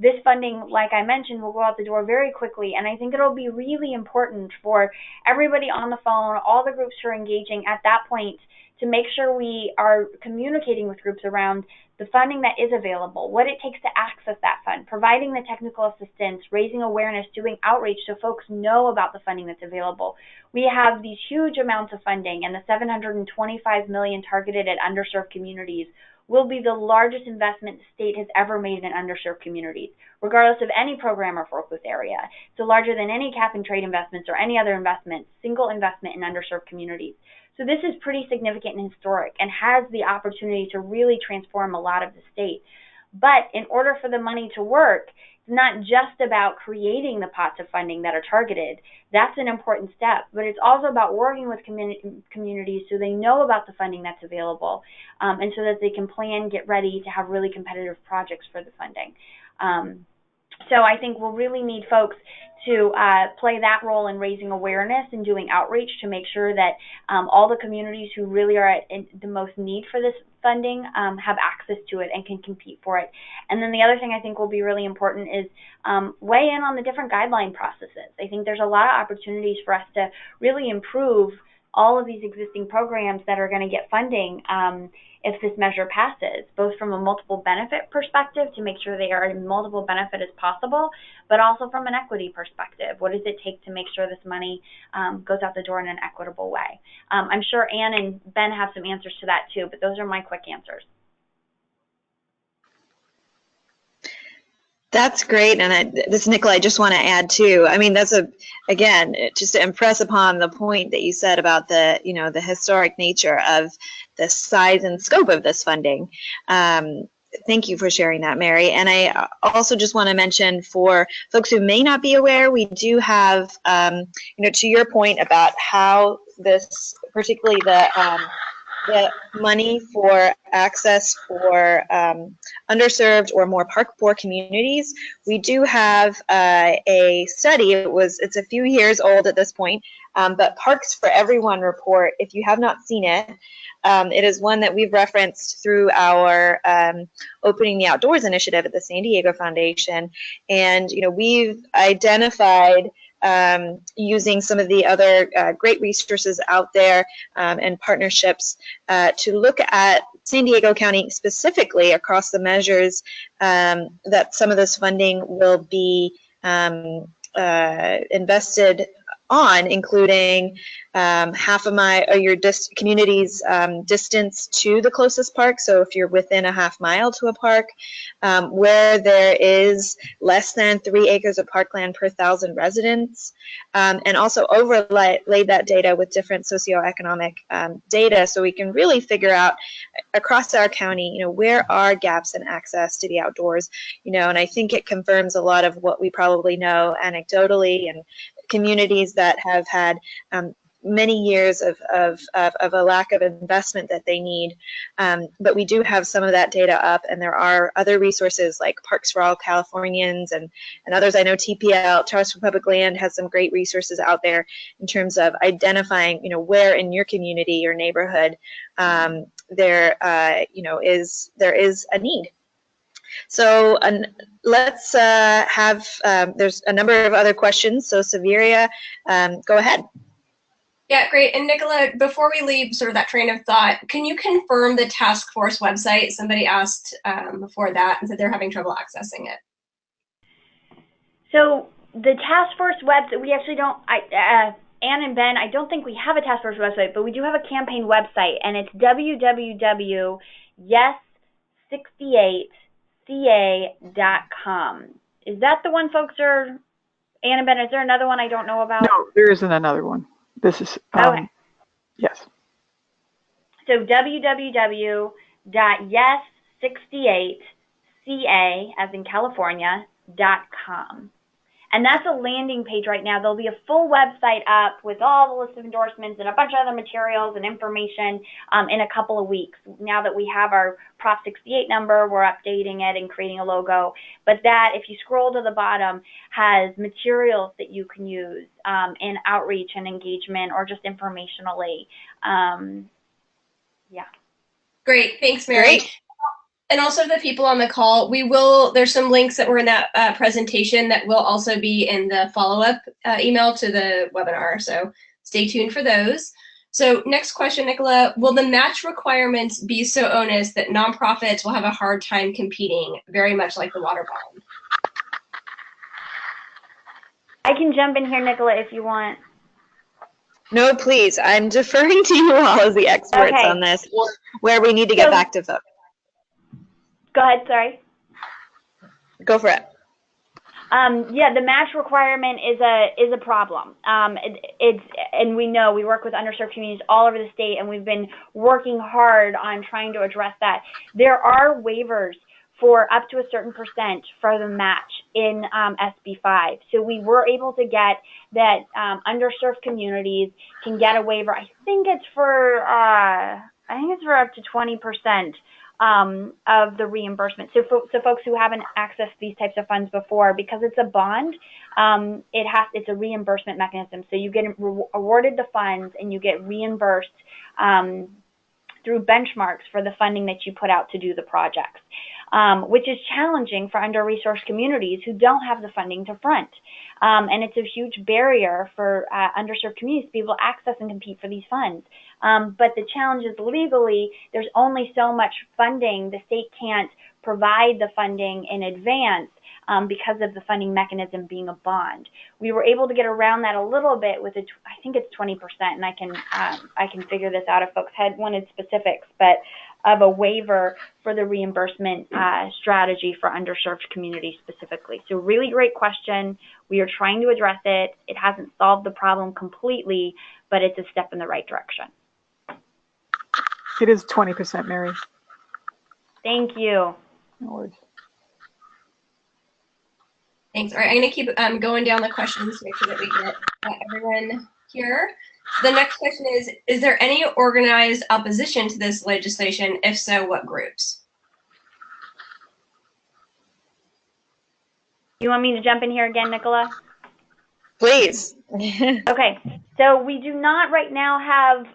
this funding, like I mentioned, will go out the door very quickly, and I think it'll be really important for everybody on the phone, all the groups who are engaging at that point, to make sure we are communicating with groups around the funding that is available, what it takes to access that fund, providing the technical assistance, raising awareness, doing outreach so folks know about the funding that's available. We have these huge amounts of funding, and the $725 million targeted at underserved communities will be the largest investment the state has ever made in underserved communities, regardless of any program or focus area. So larger than any cap and trade investments or any other investment, single investment in underserved communities. So this is pretty significant and historic and has the opportunity to really transform a lot of the state. But in order for the money to work, it's not just about creating the pots of funding that are targeted. That's an important step, but it's also about working with communities so they know about the funding that's available, and so that they can plan, get ready to have really competitive projects for the funding. So I think we'll really need folks to play that role in raising awareness and doing outreach to make sure that all the communities who really are in the most need for this funding have access to it and can compete for it. And then the other thing I think will be really important is weigh in on the different guideline processes. I think there's a lot of opportunities for us to really improve all of these existing programs that are going to get funding if this measure passes, both from a multiple benefit perspective to make sure they are as multiple benefit as possible, but also from an equity perspective. What does it take to make sure this money goes out the door in an equitable way? I'm sure Ann and Ben have some answers to that too, but those are my quick answers. That's great, and this, Nicola, I just want to add too. I mean, that's again, just to impress upon the point that you said about the, the historic nature of the size and scope of this funding. Thank you for sharing that, Mary. And I also just want to mention, for folks who may not be aware, we do have, to your point about how this, particularly the money for access for underserved or more park poor communities. We do have a study. It's a few years old at this point, but Parks for Everyone report. If you have not seen it, it is one that we've referenced through our Opening the Outdoors initiative at the San Diego Foundation, and we've identified, using some of the other great resources out there and partnerships, to look at San Diego County specifically across the measures that some of this funding will be invested on, including half a mile, or your community's distance to the closest park. So if you're within a half mile to a park, where there is less than 3 acres of parkland per 1,000 residents, and also overlay that data with different socioeconomic data, so we can really figure out across our county, where are gaps in access to the outdoors, and I think it confirms a lot of what we probably know anecdotally, and communities that have had many years of a lack of investment that they need. But we do have some of that data up, and there are other resources like Parks for All Californians and others. I know TPL, Trust for Public Land, has some great resources out there in terms of identifying, where in your community, your neighborhood, there is a need. So let's have, there's a number of other questions. So Severia, go ahead. Yeah, great. And Nicola, before we leave sort of that train of thought, can you confirm the task force website? Somebody asked before that and said they're having trouble accessing it. So the task force website, we actually don't, Ann and Ben, I don't think we have a task force website, but we do have a campaign website, and it's www.yes68ca.com. Is that the one folks are, Ann and Ben, is there another one I don't know about? No, there isn't another one. This is, okay. Yes. So www.yes68ca, as in California.com. And that's a landing page right now. There'll be a full website up with all the list of endorsements and a bunch of other materials and information in a couple of weeks. Now that we have our Prop 68 number, we're updating it and creating a logo. But that, if you scroll to the bottom, has materials that you can use in outreach and engagement, or just informationally. Yeah. Great. Thanks, Mary. Great. And also the people on the call, there's some links that were in that presentation that will also be in the follow-up email to the webinar. So stay tuned for those. So next question, Nicola, will the match requirements be so onerous that nonprofits will have a hard time competing, very much like the water bond? I can jump in here, Nicola, if you want. No, please. I'm deferring to you all as the experts on this, where we need to get back to folks. Go ahead, sorry. Go for it. Yeah, the match requirement is a problem. And we know we work with underserved communities all over the state, and we've been working hard on trying to address that. There are waivers for up to a certain percent for the match in SB 5. So we were able to get that underserved communities can get a waiver. I think it's for up to 20%. Of the reimbursement. So folks who haven't accessed these types of funds before, because it's a bond, it's a reimbursement mechanism. So you get awarded the funds and you get reimbursed through benchmarks for the funding that you put out to do the projects. which is challenging for under-resourced communities who don't have the funding to front. And it's a huge barrier for underserved communities to be able to access and compete for these funds. But the challenge is legally, there's only so much funding. The state can't provide the funding in advance because of the funding mechanism being a bond. We were able to get around that a little bit with I think it's 20%, and I can figure this out if folks had wanted specifics, but of a waiver for the reimbursement strategy for underserved communities specifically. So really great question. We are trying to address it. It hasn't solved the problem completely, but it's a step in the right direction. It is 20%, Mary. Thank you. No worries. Thanks. All right, I'm going to keep going down the questions to make sure that we get everyone here. The next question is there any organized opposition to this legislation? If so, what groups? You want me to jump in here again, Nicola? Please. Okay, so we do not right now have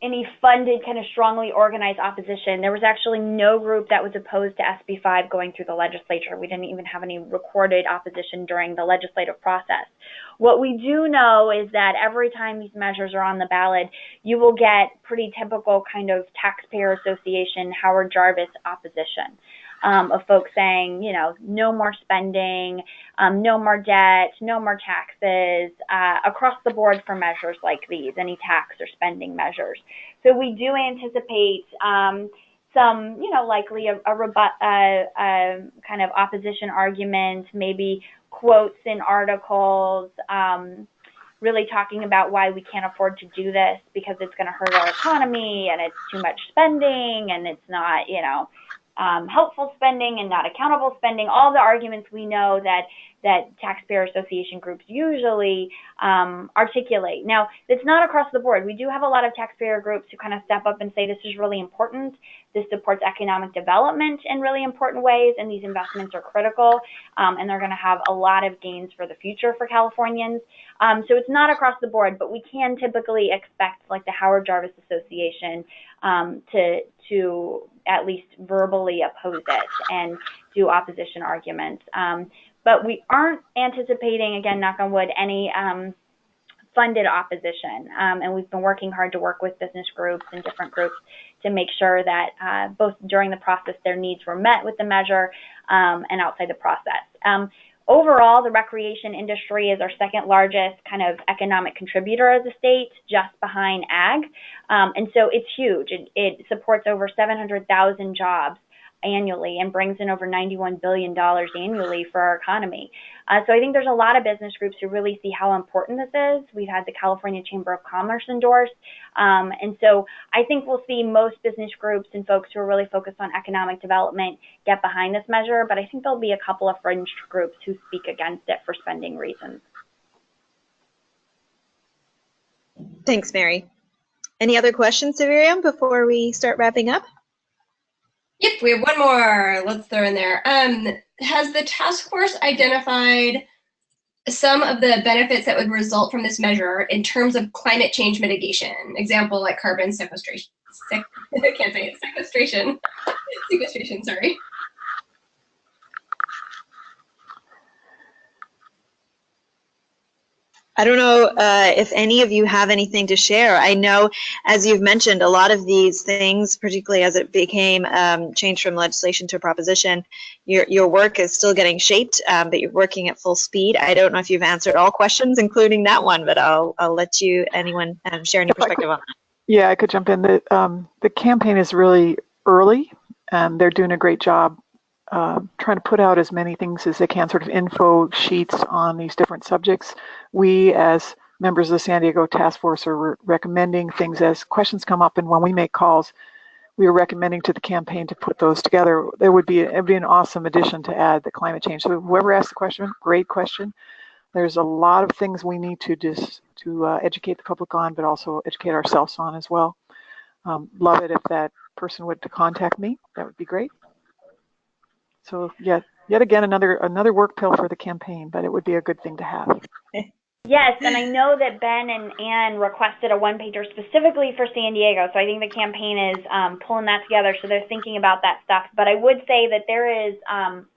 any funded kind of strongly organized opposition. There was actually no group that was opposed to SB 5 going through the legislature. We didn't even have any recorded opposition during the legislative process. What we do know is that every time these measures are on the ballot, you will get pretty typical kind of taxpayer association, Howard Jarvis opposition. Of folks saying, you know, no more spending, no more debt, no more taxes, across the board for measures like these, any tax or spending measures. So we do anticipate some, you know, likely a kind of opposition argument, maybe quotes in articles, really talking about why we can't afford to do this because it's going to hurt our economy and it's too much spending and it's not, you know, helpful spending and not accountable spending, all the arguments we know that taxpayer association groups usually articulate. Now, it's not across the board. We do have a lot of taxpayer groups who kind of step up and say this is really important, this supports economic development in really important ways, and these investments are critical, and they're going to have a lot of gains for the future for Californians. So it's not across the board, but we can typically expect, like the Howard Jarvis Association, to at least verbally oppose it and do opposition arguments. But we aren't anticipating, again, knock on wood, any funded opposition. And we've been working hard to work with business groups and different groups to make sure that both during the process their needs were met with the measure and outside the process. Overall, the recreation industry is our second largest kind of economic contributor as a state, just behind ag. And so it's huge. It supports over 700,000 jobs annually and brings in over $91 billion annually for our economy. So I think there's a lot of business groups who really see how important this is. We've had the California Chamber of Commerce endorse. And so I think we'll see most business groups and folks who are really focused on economic development get behind this measure, but I think there'll be a couple of fringe groups who speak against it for spending reasons. Thanks, Mary. Any other questions, Severium, before we start wrapping up? Yep, we have one more. Let's throw in there. Has the task force identified some of the benefits that would result from this measure in terms of climate change mitigation? Example, like carbon sequestration. I can't say it. Sequestration. Sequestration, sorry. I don't know if any of you have anything to share. I know, as you've mentioned, a lot of these things, particularly as it became changed from legislation to a proposition, your work is still getting shaped, but you're working at full speed. I don't know if you've answered all questions, including that one, but I'll let anyone share any perspective on that. Yeah, I could jump in. The campaign is really early, and they're doing a great job trying to put out as many things as they can, sort of info sheets on these different subjects. We, as members of the San Diego Task Force, are recommending things as questions come up, and when we make calls, we are recommending to the campaign to put those together. It would be an awesome addition to add the climate change. So whoever asked the question, great question. There's a lot of things we need to educate the public on, but also educate ourselves on as well. Love it if that person would contact me. That would be great. So yet again, another work pill for the campaign, but it would be a good thing to have. Yes, and I know that Ben and Ann requested a one-pager specifically for San Diego, so I think the campaign is pulling that together, so they're thinking about that stuff. But I would say that there is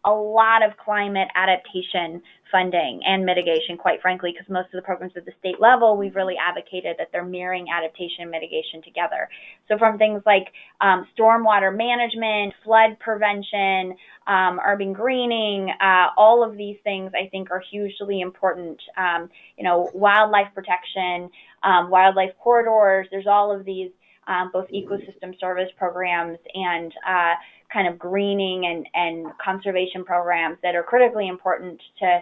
a lot of climate adaptation funding and mitigation, quite frankly, because most of the programs at the state level, we've really advocated that they're mirroring adaptation and mitigation together. So from things like stormwater management, flood prevention, urban greening, all of these things I think are hugely important. You know, wildlife protection, wildlife corridors, there's all of these both ecosystem service programs and kind of greening and conservation programs that are critically important to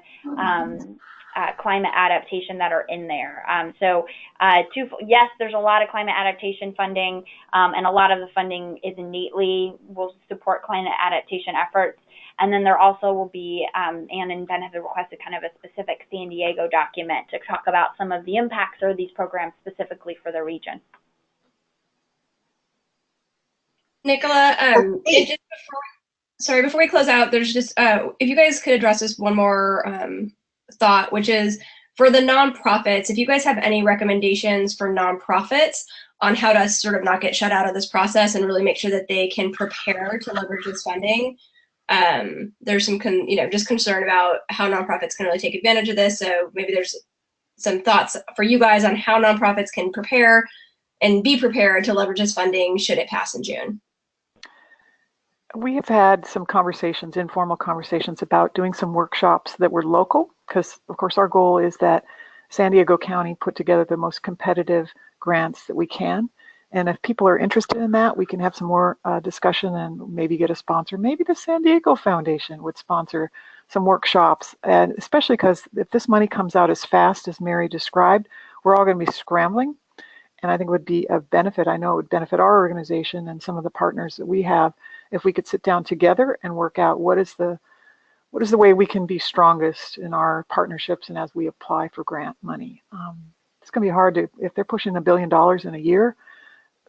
climate adaptation that are in there. Yes, there's a lot of climate adaptation funding, and a lot of the funding is innately will support climate adaptation efforts. And then there also will be, Ann and Ben have requested kind of a specific San Diego document to talk about some of the impacts of these programs specifically for the region. Nicola, before we close out, there's just, if you guys could address this one more thought, which is for the nonprofits, if you guys have any recommendations for nonprofits on how to sort of not get shut out of this process and really make sure that they can prepare to leverage this funding. There's some, just concern about how nonprofits can really take advantage of this. So maybe there's some thoughts for you guys on how nonprofits can prepare and be prepared to leverage this funding should it pass in June. We have had some conversations, informal conversations about doing some workshops that were local, because of course our goal is that San Diego County put together the most competitive grants that we can. And if people are interested in that, we can have some more discussion and maybe get a sponsor. Maybe the San Diego Foundation would sponsor some workshops. And especially because if this money comes out as fast as Mary described, we're all going to be scrambling. And I think it would be a benefit. I know it would benefit our organization and some of the partners that we have if we could sit down together and work out what is the way we can be strongest in our partnerships and as we apply for grant money. It's going to be hard to, if they're pushing $1 billion in a year,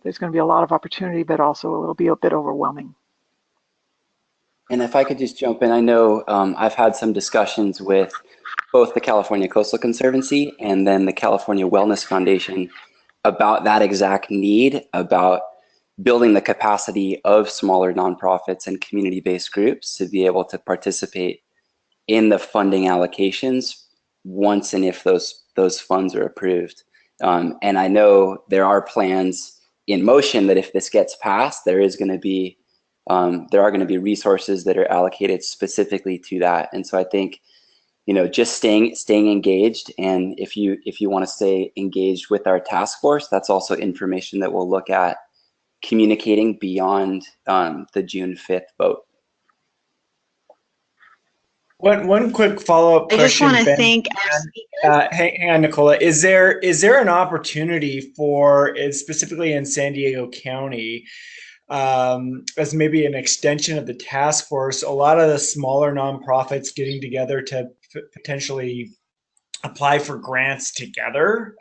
there's going to be a lot of opportunity, but also it'll be a bit overwhelming. And if I could just jump in, I know I've had some discussions with both the California Coastal Conservancy and then the California Wellness Foundation about that exact need, about building the capacity of smaller nonprofits and community-based groups to be able to participate in the funding allocations once and if those funds are approved. And I know there are plans in motion that if this gets passed, there are going to be resources that are allocated specifically to that. And so I think, just staying engaged, and if you want to stay engaged with our task force, that's also information that we'll look at communicating beyond the June 5th vote. One quick follow-up question. I just want to thank our speakers. Hang on, Nicola. Is there an opportunity for, specifically in San Diego County, as maybe an extension of the task force, a lot of the smaller nonprofits getting together to potentially apply for grants together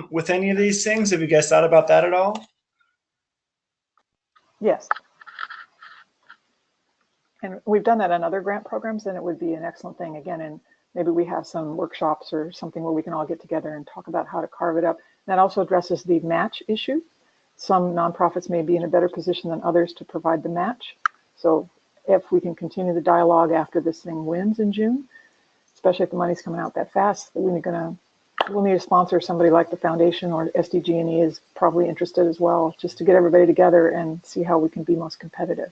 with any of these things? Have you guys thought about that at all? Yes. And we've done that on other grant programs, and it would be an excellent thing. Again, and maybe we have some workshops or something where we can all get together and talk about how to carve it up. That also addresses the match issue. Some nonprofits may be in a better position than others to provide the match. So if we can continue the dialogue after this thing wins in June, especially if the money's coming out that fast, we'll need a sponsor. Somebody like the foundation or SDG&E is probably interested as well, just to get everybody together and see how we can be most competitive.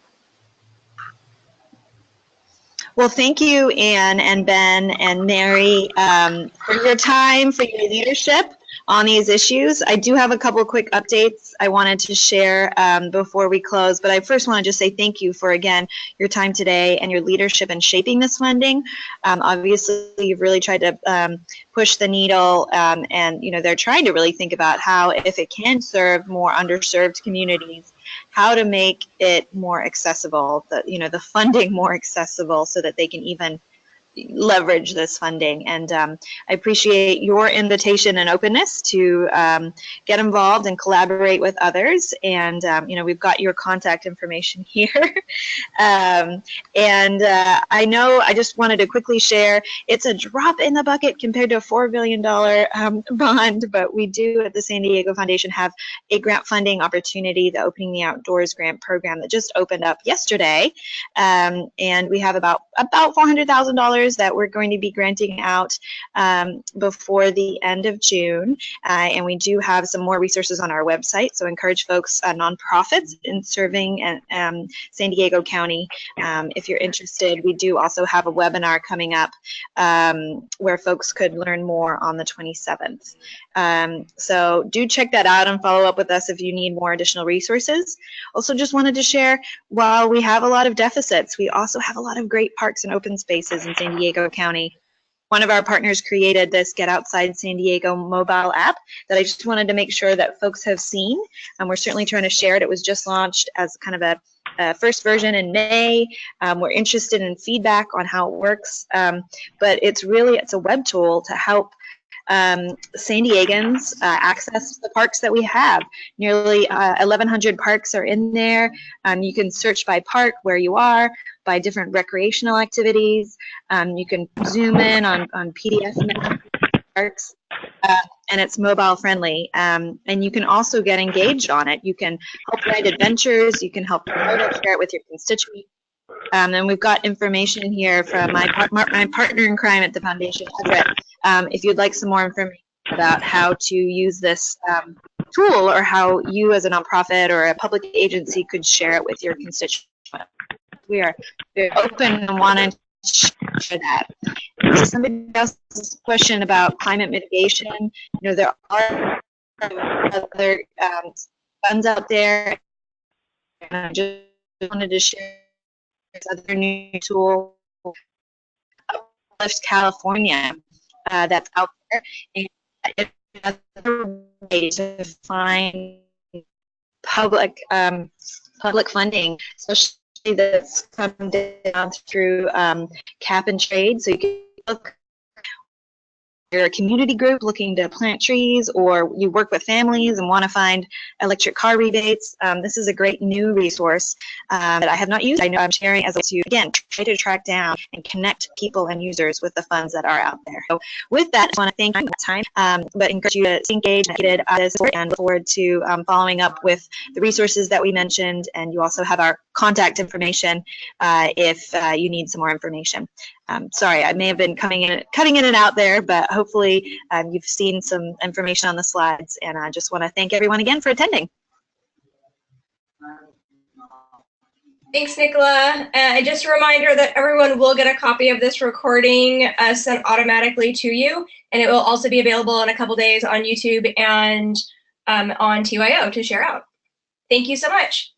Well, thank you, Ann and Ben and Mary, for your time, for your leadership on these issues. I do have a couple of quick updates I wanted to share before we close, but I first want to just say thank you for, again, your time today and your leadership in shaping this funding. Obviously, you've really tried to push the needle, and they're trying to really think about how, if it can serve more underserved communities, how to make it more accessible, the funding more accessible, so that they can even leverage this funding. And I appreciate your invitation and openness to get involved and collaborate with others. And you know, we've got your contact information here. I know, I just wanted to quickly share, it's a drop in the bucket compared to a $4 billion bond, but we do at the San Diego Foundation have a grant funding opportunity, the Opening the Outdoors grant program that just opened up yesterday. And we have about $400,000 that we're going to be granting out before the end of June. And we do have some more resources on our website, so encourage folks, nonprofits in serving San Diego County. If you're interested, we do also have a webinar coming up where folks could learn more on the 27th. So do check that out and follow up with us if you need more additional resources. Also just wanted to share, while we have a lot of deficits, we also have a lot of great parks and open spaces in San Diego County. One of our partners created this Get Outside San Diego mobile app that I just wanted to make sure that folks have seen. We're certainly trying to share it. It was just launched as kind of a first version in May. We're interested in feedback on how it works, but it's a web tool to help San Diegans access the parks that we have. Nearly 1,100 parks are in there. You can search by park where you are, by different recreational activities. You can zoom in on PDF maps of parks, and it's mobile friendly. And you can also get engaged on it. You can help write adventures. You can help promote it, share it with your constituents. And we've got information here from my partner in crime at the foundation, Everett. If you'd like some more information about how to use this tool, or how you as a nonprofit or a public agency could share it with your constituents, we are very open and want to share that. So somebody else's question about climate mitigation, you know, there are other funds out there, and I just wanted to share this other new tool, Uplift California, that's out there, and it's another way to find public funding, especially that's come down through cap and trade. So you can look, you're a community group looking to plant trees, or you work with families and want to find electric car rebates. This is a great new resource that I have not used. I know I'm sharing as a to, again, try to track down and connect people and users with the funds that are out there. So with that, I want to thank you for your time, but encourage you to engage and look forward to following up with the resources that we mentioned. And you also have our contact information if you need some more information. Sorry, I may have been cutting in and out there, but hopefully you've seen some information on the slides, and I just want to thank everyone again for attending. Thanks, Nicola. Just a reminder that everyone will get a copy of this recording sent automatically to you, and it will also be available in a couple days on YouTube and on TYO to share out. Thank you so much.